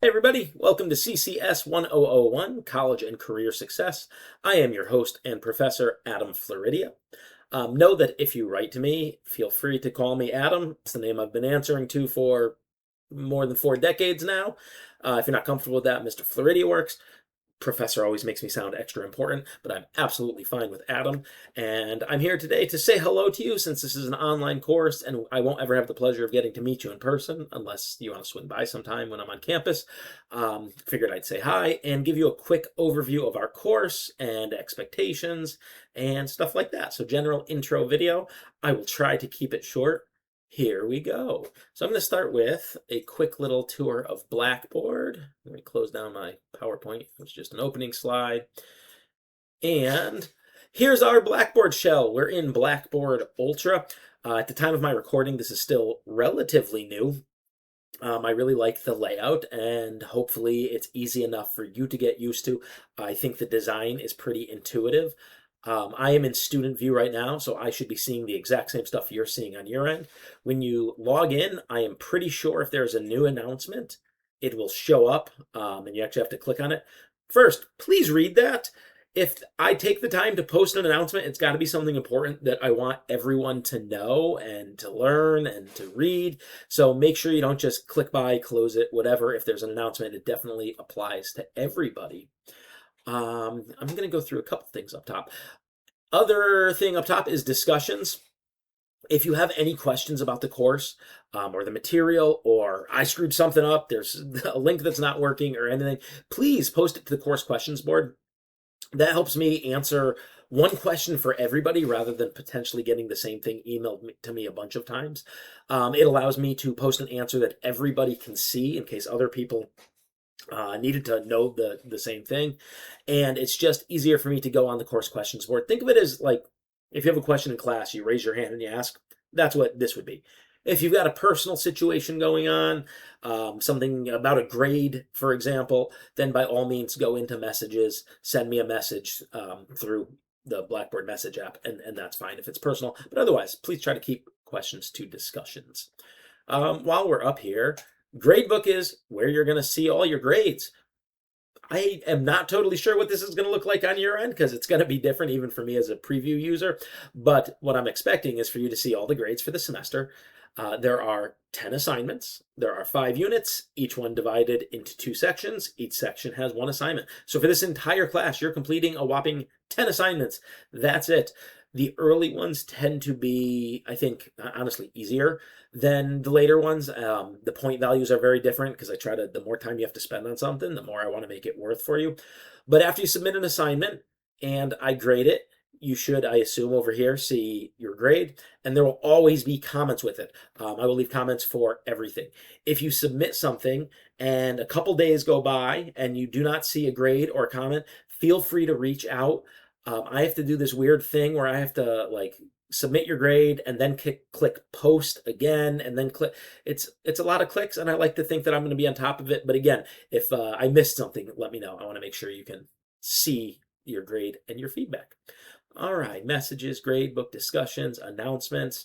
Hey everybody, welcome to CCS 1001, College and Career Success. I am your host and professor, Adam Floridia. Know that if you write to me, feel free to call me Adam. It's the name I've been answering to for more than 4 decades now. If you're not comfortable with that, Mr. Floridia works. Professor always makes me sound extra important, but I'm absolutely fine with Adam. And I'm here today to say hello to you since this is an online course and I won't ever have the pleasure of getting to meet you in person unless you want to swing by sometime when I'm on campus. Figured I'd say hi and give you a quick overview of our course and expectations and stuff like that. So, general intro video. I will try to keep it short. Here we go. So I'm going to start with a quick little tour of Blackboard. Let me close down my PowerPoint. It's just an opening slide. And here's our Blackboard shell. We're in Blackboard Ultra. At the time of my recording, this is still relatively new. I really like the layout, and hopefully it's easy enough for you to get used to. I think the design is pretty intuitive. I am in student view right now, so I should be seeing the exact same stuff you're seeing on your end. When you log in, I am pretty sure if there's a new announcement, it will show up, and you actually have to click on it. First, please read that. If I take the time to post an announcement, it's got to be something important that I want everyone to know and to learn and to read. So make sure you don't just click by, close it, whatever. If there's an announcement, it definitely applies to everybody. I'm going to go through a couple things up top. Other thing up top is discussions. If you have any questions about the course or the material, or I screwed something up, there's a link that's not working or anything, please post it to the course questions board. That helps me answer one question for everybody rather than potentially getting the same thing emailed to me a bunch of times. It allows me to post an answer that everybody can see in case other people needed to know the same thing. And it's just easier for me to go on the course questions board. Think of it as like if you have a question in class, you raise your hand and you ask. That's what this would be. If you've got a personal situation going on, something about a grade, for example, then by all means go into messages, send me a message through the Blackboard message app, and that's fine if it's personal. But otherwise, please try to keep questions to discussions. While we're up here, Gradebook is where you're going to see all your grades. I am not totally sure what this is going to look like on your end because it's going to be different even for me as a preview user. But what I'm expecting is for you to see all the grades for the semester. There are 10 assignments. There are 5 units, each one divided into 2 sections. Each section has 1 assignment. So for this entire class, you're completing a whopping 10 assignments. That's it. The early ones tend to be, I think, honestly, easier than the later ones. The point values are very different because I try to, the more time you have to spend on something, the more I want to make it worth for you. But after you submit an assignment and I grade it, you should, I assume, over here see your grade, and there will always be comments with it. I will leave comments for everything. If you submit something and a couple days go by and you do not see a grade or a comment, feel free to reach out. I have to do this weird thing where I have to like submit your grade and then click post again and then click. It's a lot of clicks, and I like to think that I'm going to be on top of it. But again, if I missed something, let me know. I want to make sure you can see your grade and your feedback. All right, messages, grade book discussions, announcements.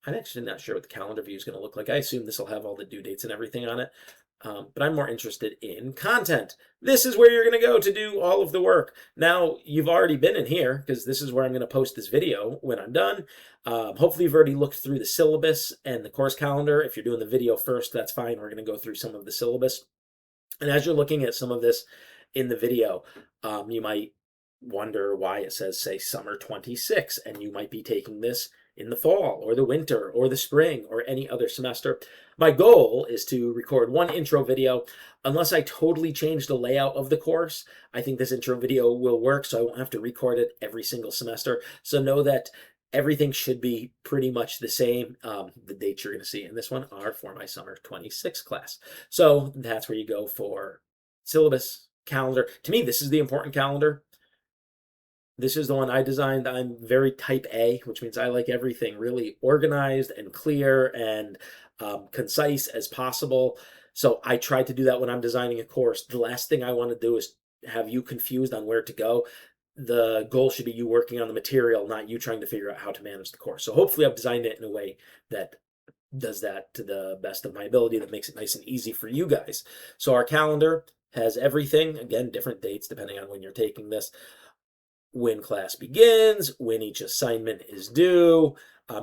I'm actually not sure what the calendar view is going to look like. I assume this will have all the due dates and everything on it. But I'm more interested in content. This is where you're going to go to do all of the work. Now, you've already been in here because this is where I'm going to post this video when I'm done. Hopefully, you've already looked through the syllabus and the course calendar. If you're doing the video first, that's fine. We're going to go through some of the syllabus. And as you're looking at some of this in the video, you might wonder why it says, say, summer 26, and you might be taking this in the fall or the winter or the spring or any other semester. My goal is to record one intro video. Unless I totally change the layout of the course, I think this intro video will work, so I won't have to record it every single semester. So know that everything should be pretty much the same. The dates you're going to see in this one are for my summer 26 class. So that's where you go for syllabus, calendar. To me, this is the important calendar. This is the one I designed. I'm very type A, which means I like everything really organized and clear and concise as possible. So I try to do that when I'm designing a course. The last thing I want to do is have you confused on where to go. The goal should be you working on the material, not you trying to figure out how to manage the course. So hopefully I've designed it in a way that does that to the best of my ability, that makes it nice and easy for you guys. So our calendar has everything, again, different dates depending on when you're taking this, when class begins, when each assignment is due.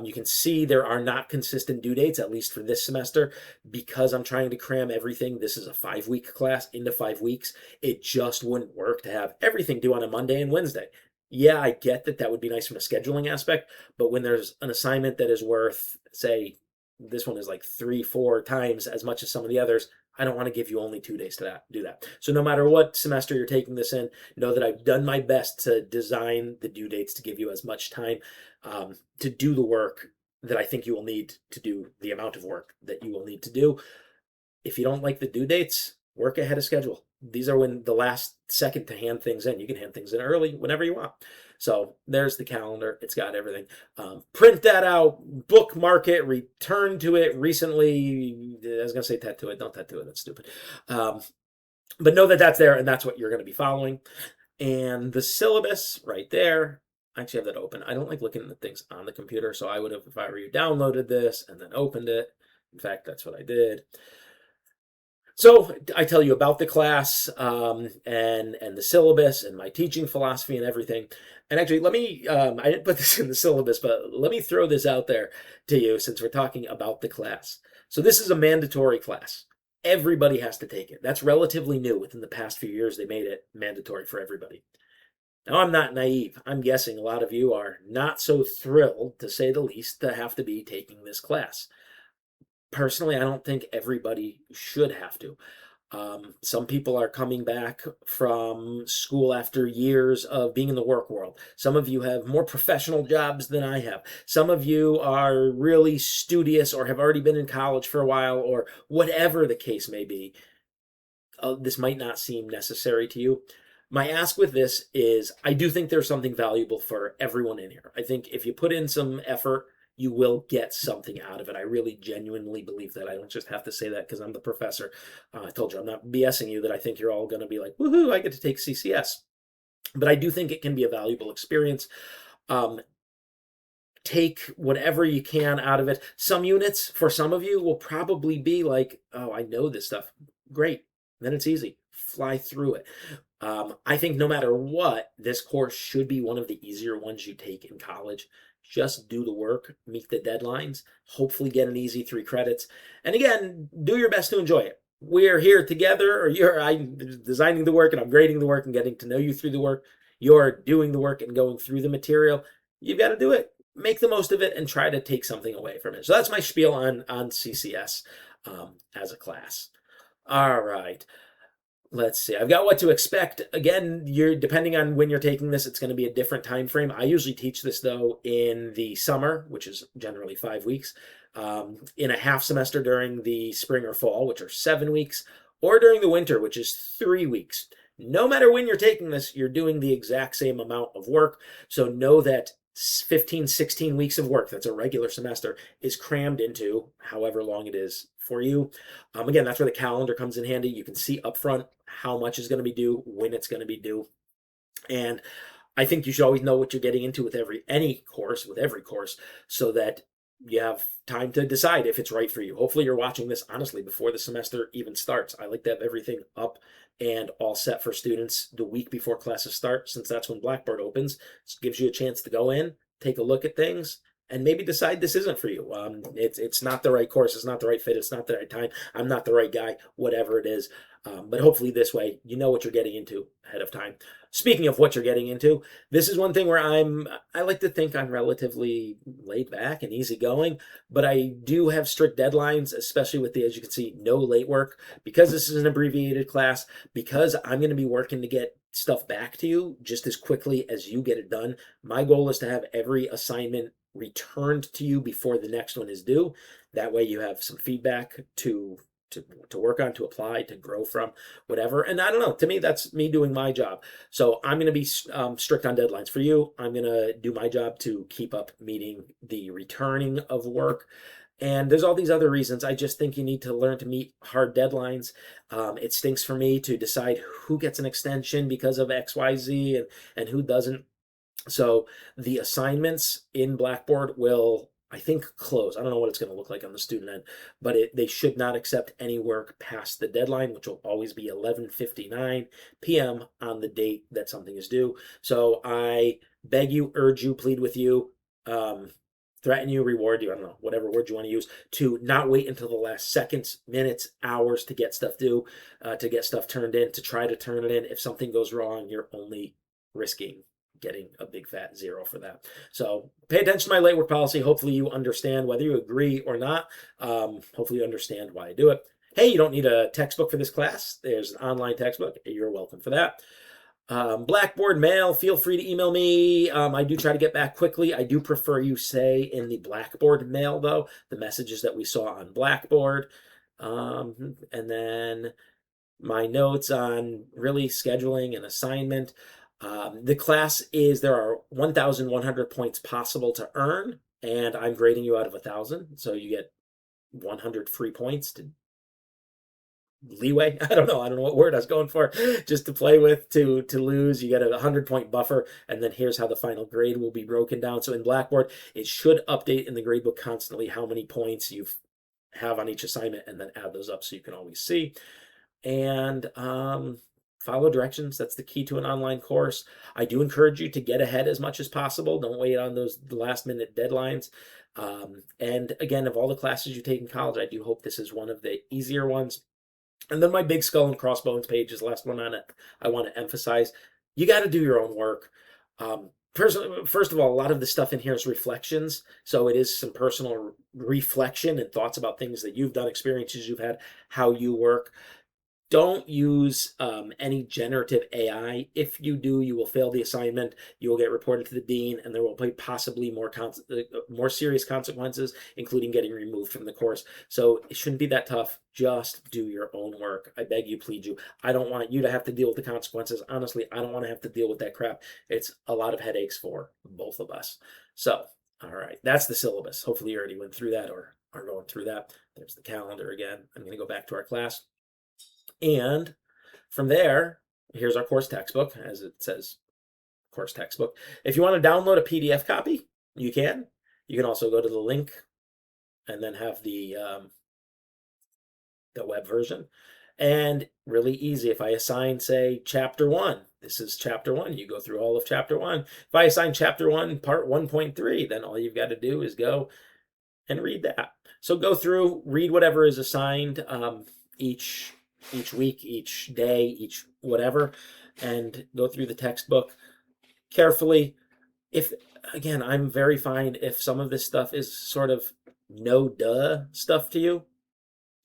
You can see there are not consistent due dates, at least for this semester, because I'm trying to cram everything. This is a 5-week class into 5 weeks. It just wouldn't work to have everything due on a Monday and Wednesday. Yeah, I get that that would be nice from a scheduling aspect, but when there's an assignment that is worth, say, this one is like 3-4 times as much as some of the others, I don't want to give you only 2 days to do that. So no matter what semester you're taking this in, know that I've done my best to design the due dates to give you as much time to do the work that I think you will need to do the amount of work that you will need to do. If you don't like the due dates, work ahead of schedule. These are when the last second to hand things in. You can hand things in early whenever you want. So there's the calendar. It's got everything. Print that out, bookmark it, return to it recently. I was going to say tattoo it. Don't tattoo it. That's stupid. But know that that's there and that's what you're going to be following. And the syllabus right there, I actually have that open. I don't like looking at things on the computer, so I would have, if I were you, downloaded this and then opened it. In fact, that's what I did. So I tell you about the class and the syllabus and my teaching philosophy and everything. And actually, let me, I didn't put this in the syllabus, but let me throw this out there to you since we're talking about the class. So this is a mandatory class. Everybody has to take it. That's relatively new. Within the past few years, they made it mandatory for everybody. Now, I'm not naive. I'm guessing a lot of you are not so thrilled, to say the least, to have to be taking this class. Personally, I don't think everybody should have to. Some people are coming back from school after years of being in the work world. Some of you have more professional jobs than I have. Some of you are really studious or have already been in college for a while, or whatever the case may be. This might not seem necessary to you. My ask with this is, I do think there's something valuable for everyone in here. I think if you put in some effort, you will get something out of it. I really genuinely believe that. I don't just have to say that because I'm the professor. I told you I'm not BSing you that I think you're all going to be like, woohoo, I get to take CCS. But I do think it can be a valuable experience. Take whatever you can out of it. Some units, for some of you, will probably be like, oh, I know this stuff. Great. Then it's easy. Fly through it. I think no matter what, this course should be one of the easier ones you take in college. Just do the work, meet the deadlines, hopefully get an easy 3 credits. And again, do your best to enjoy it. We're here together, or I'm designing the work and I'm grading the work and getting to know you through the work. You're doing the work and going through the material. You've got to do it. Make the most of it and try to take something away from it. So that's my spiel on CCS as a class. All right. Let's see. I've got what to expect. Again, you're depending on when you're taking this, it's going to be a different time frame. I usually teach this though in the summer, which is generally 5 weeks, in a half semester during the spring or fall, which are 7 weeks, or during the winter, which is 3 weeks. No matter when you're taking this, you're doing the exact same amount of work. So know that 15, 16 weeks of work, that's a regular semester, is crammed into however long it is for you. Again, that's where the calendar comes in handy. You can see upfront how much is going to be due, when it's going to be due. And I think you should always know what you're getting into with every course, so that you have time to decide if it's right for you. Hopefully you're watching this, honestly, before the semester even starts. I like to have everything up and all set for students the week before classes start, since that's when Blackboard opens. It gives you a chance to go in, take a look at things, and maybe decide this isn't for you. It's not the right course. It's not the right fit. It's not the right time. I'm not the right guy, whatever it is. But hopefully this way, you know what you're getting into ahead of time. Speaking of what you're getting into, this is one thing where I like to think I'm relatively laid back and easygoing, but I do have strict deadlines, especially with the, as you can see, no late work. Because this is an abbreviated class, because I'm going to be working to get stuff back to you just as quickly as you get it done. My goal is to have every assignment returned to you before the next one is due. That way you have some feedback to work on, to apply, to grow from, whatever. And I don't know, to me, that's me doing my job. So I'm going to be strict on deadlines for you. I'm going to do my job to keep up meeting the returning of work. And there's all these other reasons. I just think you need to learn to meet hard deadlines. It stinks for me to decide who gets an extension because of XYZ and who doesn't. So the assignments in Blackboard will, I think close. I don't know what it's going to look like on the student end, but they should not accept any work past the deadline, which will always be 11:59 p.m. on the date that something is due. So I beg you, urge you, plead with you, threaten you, reward you, I don't know, whatever word you want to use, to not wait until the last seconds, minutes, hours to get stuff due, to get stuff turned in, to try to turn it in. If something goes wrong, you're only risking getting a big fat zero for that. So pay attention to my late work policy. Hopefully you understand, whether you agree or not. Hopefully you understand why I do it. Hey, you don't need a textbook for this class. There's an online textbook. You're welcome for that. Blackboard mail, feel free to email me. I do try to get back quickly. I do prefer you say in the Blackboard mail, though, the messages that we saw on Blackboard. And then my notes on really scheduling an assignment. The class there are 1,100 points possible to earn, and I'm grading you out of 1,000. So you get 100 free points to leeway. I don't know what word I was going for, just to play with, to lose. You get a 100-point buffer, and then here's how the final grade will be broken down. So in Blackboard, it should update in the gradebook constantly how many points you have on each assignment, and then add those up so you can always see. And follow directions. That's the key to an online course. I do encourage you to get ahead as much as possible. Don't wait on those last-minute deadlines. And again, of all the classes you take in college, I do hope this is one of the easier ones. And then my big skull and crossbones page is the last one on it. I want to emphasize, you got to do your own work. First of all, a lot of the stuff in here is reflections. So it is some personal reflection and thoughts about things that you've done, experiences you've had, how you work. Don't use any generative AI. If you do, you will fail the assignment. You will get reported to the dean, and there will be possibly more serious consequences, including getting removed from the course. So it shouldn't be that tough. Just do your own work. I beg you, plead you. I don't want you to have to deal with the consequences. Honestly, I don't want to have to deal with that crap. It's a lot of headaches for both of us. So, all right, that's the syllabus. Hopefully you already went through that or are going through that. There's the calendar again. I'm going to go back to our class. And from there, here's our course textbook, as it says, course textbook. If you want to download a PDF copy, you can. You can also go to the link and then have the web version. And really easy. If I assign, say, chapter 1, this is chapter 1. You go through all of chapter 1. If I assign chapter 1, part 1.3, then all you've got to do is go and read that. So go through, read whatever is assigned each week, each day, each whatever, and go through the textbook carefully. Again, I'm very fine if some of this stuff is sort of no-duh stuff to you.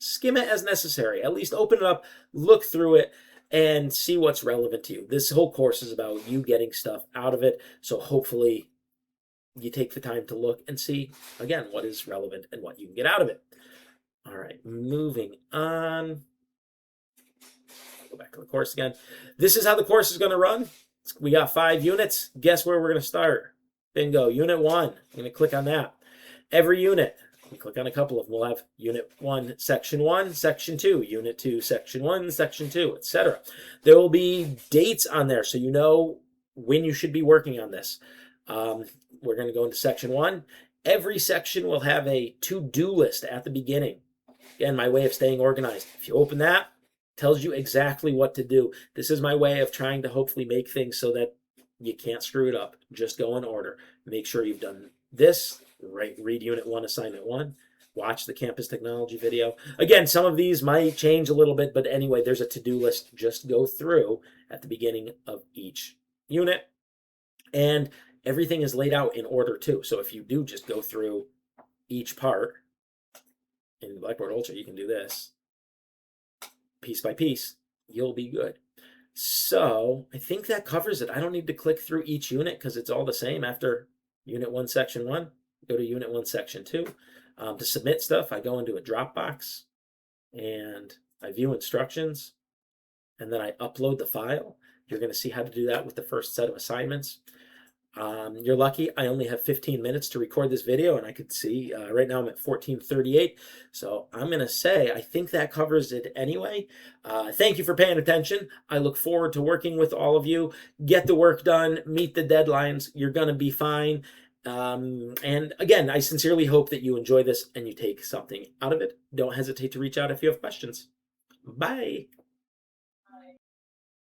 Skim it as necessary. At least open it up, look through it, and see what's relevant to you. This whole course is about you getting stuff out of it, so hopefully you take the time to look and see, again, what is relevant and what you can get out of it. All right, moving on. Go back to the course again. This is how the course is going to run. We got 5 units. Guess where we're going to start? Bingo, Unit 1. I'm going to click on that. Every unit, we click on a couple of them. We'll have Unit 1, Section 1, Section 2, Unit 2, Section 1, Section 2, etc. There will be dates on there so you know when you should be working on this. We're going to go into Section 1. Every section will have a to-do list at the beginning. Again, my way of staying organized. If you open that, tells you exactly what to do. This is my way of trying to hopefully make things so that you can't screw it up. Just go in order. Make sure you've done this. Read Unit 1, Assignment 1. Watch the campus technology video. Again, some of these might change a little bit, but anyway, there's a to-do list. Just go through at the beginning of each unit. And everything is laid out in order too. So if you do just go through each part in Blackboard Ultra, you can do this. Piece by piece, you'll be good. So I think that covers it. I don't need to click through each unit because it's all the same. After Unit 1, Section 1, go to Unit 1, Section 2. To submit stuff, I go into a Dropbox and I view instructions, and then I upload the file. You're going to see how to do that with the first set of assignments. You're lucky I only have 15 minutes to record this video, and I could see right now I'm at 14:38. So I'm going to say I think that covers it anyway. Thank you for paying attention. I look forward to working with all of you. Get the work done. Meet the deadlines. You're going to be fine. And again, I sincerely hope that you enjoy this and you take something out of it. Don't hesitate to reach out if you have questions. Bye.